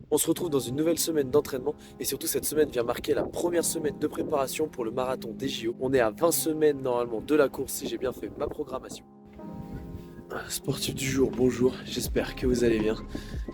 On se retrouve dans une nouvelle semaine d'entraînement et surtout cette semaine vient marquer la première semaine de préparation pour le marathon des JO. On est à 20 semaines normalement de la course si j'ai bien fait ma programmation. Sportif du jour, bonjour, j'espère que vous allez bien.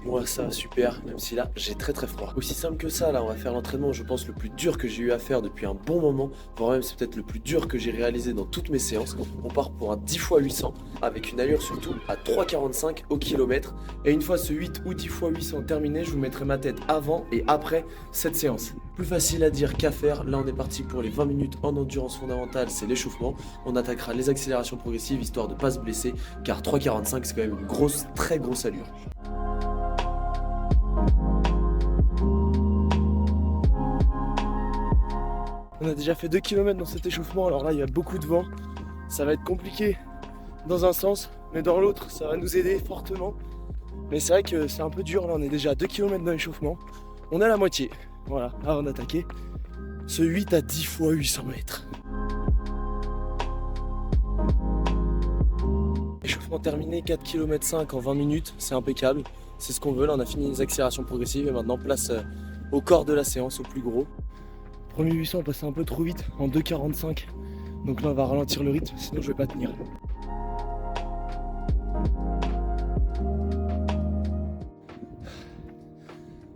Moi ça va super, même si là j'ai très froid. Aussi simple que ça, là on va faire l'entraînement je pense le plus dur que j'ai eu à faire depuis un bon moment, voire même c'est peut-être le plus dur que j'ai réalisé dans toutes mes séances. On part pour un 10 x 800 avec une allure surtout à 3,45 au kilomètre. Et une fois ce 8 ou 10 x 800 terminé, je vous mettrai ma tête avant et après cette séance. Plus facile à dire qu'à faire, là on est parti pour les 20 minutes en endurance fondamentale, c'est l'échauffement. On attaquera les accélérations progressives histoire de ne pas se blesser car 3,45 c'est quand même une grosse, très grosse allure. On a déjà fait 2 km dans cet échauffement, alors là il y a beaucoup de vent. Ça va être compliqué dans un sens, mais dans l'autre ça va nous aider fortement. Mais c'est vrai que c'est un peu dur, là on est déjà à 2 km dans l'échauffement. On est à la moitié, voilà, avant d'attaquer ce 8 à 10 x 800 mètres. Échauffement terminé, 4 km 5 en 20 minutes, c'est impeccable. C'est ce qu'on veut, là on a fini les accélérations progressives et maintenant place au corps de la séance, au plus gros. Premier 800 on passait un peu trop vite en 2,45. Donc là on va ralentir le rythme, sinon je vais pas tenir.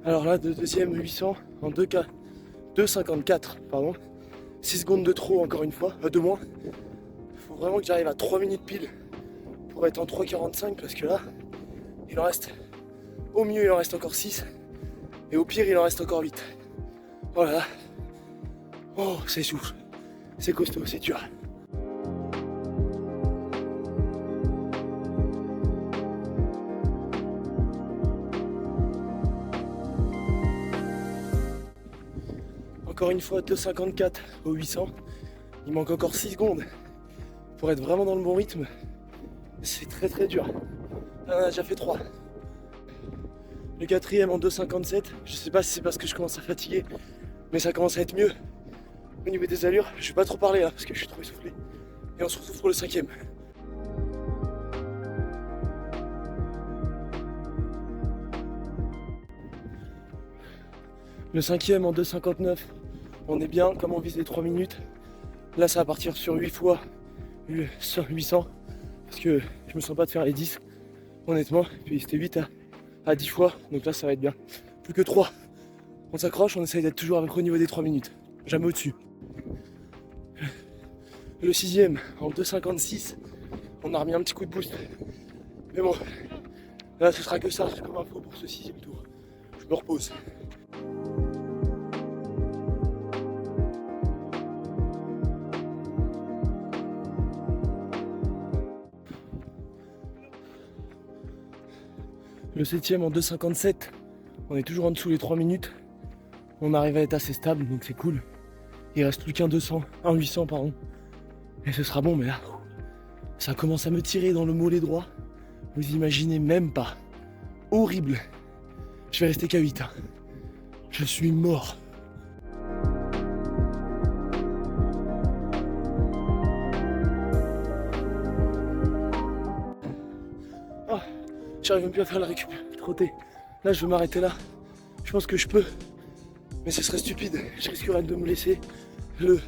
Alors là, deuxième 800 en 2,54, pardon. 6 secondes de trop encore une fois, de moins. Il faut vraiment que j'arrive à 3 minutes pile pour être en 3,45 parce que là, il en reste, au mieux il en reste encore 6 et au pire il en reste encore 8. Voilà. Oh, c'est souffle, c'est costaud, c'est dur. Encore une fois 2,54 au 800. Il manque encore 6 secondes pour être vraiment dans le bon rythme. C'est très dur. On a déjà fait 3. Le quatrième en 2,57. Je sais pas si c'est parce que je commence à fatiguer, mais ça commence à être mieux. Au niveau des allures, je vais pas trop parler là parce que je suis trop essoufflé. Et on se retrouve pour le cinquième. Le cinquième en 2,59. On est bien, comme on vise les 3 minutes. Là ça va partir sur 8 fois 800. Parce que je me sens pas de faire les 10 honnêtement. Puis c'était 8 à 10 fois. Donc là ça va être bien. Plus que 3. On s'accroche, on essaye d'être toujours au niveau des 3 minutes. Jamais au-dessus. Le sixième en 2,56. On a remis un petit coup de boost. Mais bon, là ce sera que ça comme info pour ce sixième tour. Je me repose. Le septième en 2,57. On est toujours en dessous des 3 minutes. On arrive à être assez stable, donc c'est cool. Il reste plus qu'un 200, un 800 pardon. Et ce sera bon, mais là, ça commence à me tirer dans le mollet droit. Vous imaginez même pas. Horrible. Je vais rester qu'à 8. Je suis mort. Oh, j'arrive même plus à faire la récup. Trotter. Là, je vais m'arrêter là. Je pense que je peux. Mais ce serait stupide. Je risquerais de me blesser. Le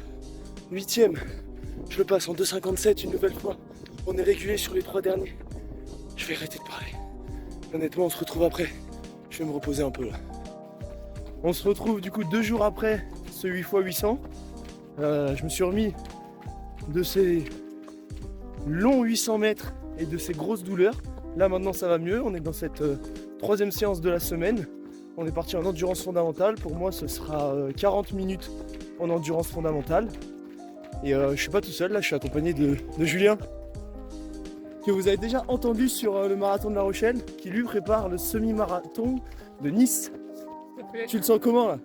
8e. Je le passe en 2,57 une nouvelle fois. On est régulé sur les 3 derniers. Je vais arrêter de parler. Honnêtement, on se retrouve après. Je vais me reposer un peu là. On se retrouve du coup 2 jours après ce 8 x 800. Je me suis remis de ces longs 800 mètres et de ces grosses douleurs. Là maintenant ça va mieux. On est dans cette 3e séance de la semaine. On est parti en endurance fondamentale. Pour moi, ce sera 40 minutes en endurance fondamentale. Et je suis pas tout seul, là je suis accompagné de Julien, que vous avez déjà entendu sur le marathon de La Rochelle, qui lui prépare le semi-marathon de Nice. Tu le sens comment là?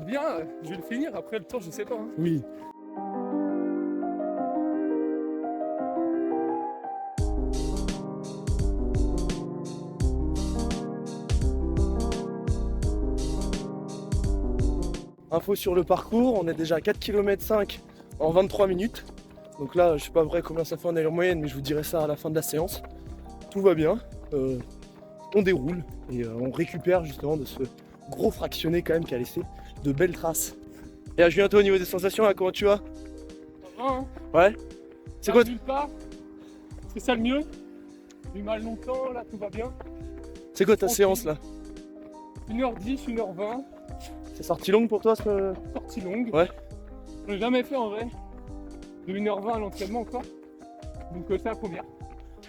Bien, je vais le finir, après le temps je sais pas. Oui. Info sur le parcours, on est déjà à 4 km 5 en 23 minutes. Donc là, je sais pas vrai combien ça fait en allure moyenne, mais je vous dirai ça à la fin de la séance. Tout va bien. on déroule et on récupère justement de ce gros fractionné quand même qui a laissé de belles traces. Et à Julien, toi au niveau des sensations là, comment tu vas? Ça va, hein. Ouais. C'est quoi Résultat, c'est ça le mieux. J'ai eu mal longtemps, là tout va bien. C'est quoi ta Tranquille. séance là? 1h10, 1h20, C'est sortie longue pour toi ce... sortie longue. Ouais. Je l'ai jamais fait en vrai. De 1h20 à l'entraînement encore. Donc c'est la première.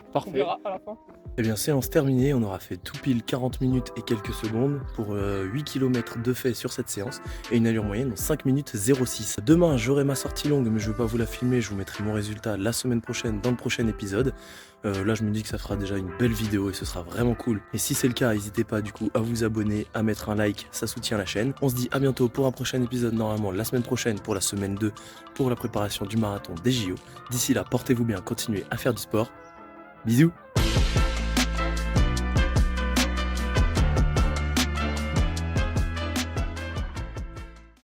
On Parfait. verra à la fin. Eh bien séance terminée, on aura fait tout pile 40 minutes et quelques secondes pour 8 km de fait sur cette séance et une allure moyenne en 5 minutes 06. Demain j'aurai ma sortie longue mais je ne vais pas vous la filmer, je vous mettrai mon résultat la semaine prochaine dans le prochain épisode. Là je me dis que ça fera déjà une belle vidéo et ce sera vraiment cool. Et si c'est le cas, n'hésitez pas du coup à vous abonner, à mettre un like, ça soutient la chaîne. On se dit à bientôt pour un prochain épisode normalement la semaine prochaine pour la semaine 2 pour la préparation du marathon des JO. D'ici là, portez-vous bien, continuez à faire du sport. Bisous.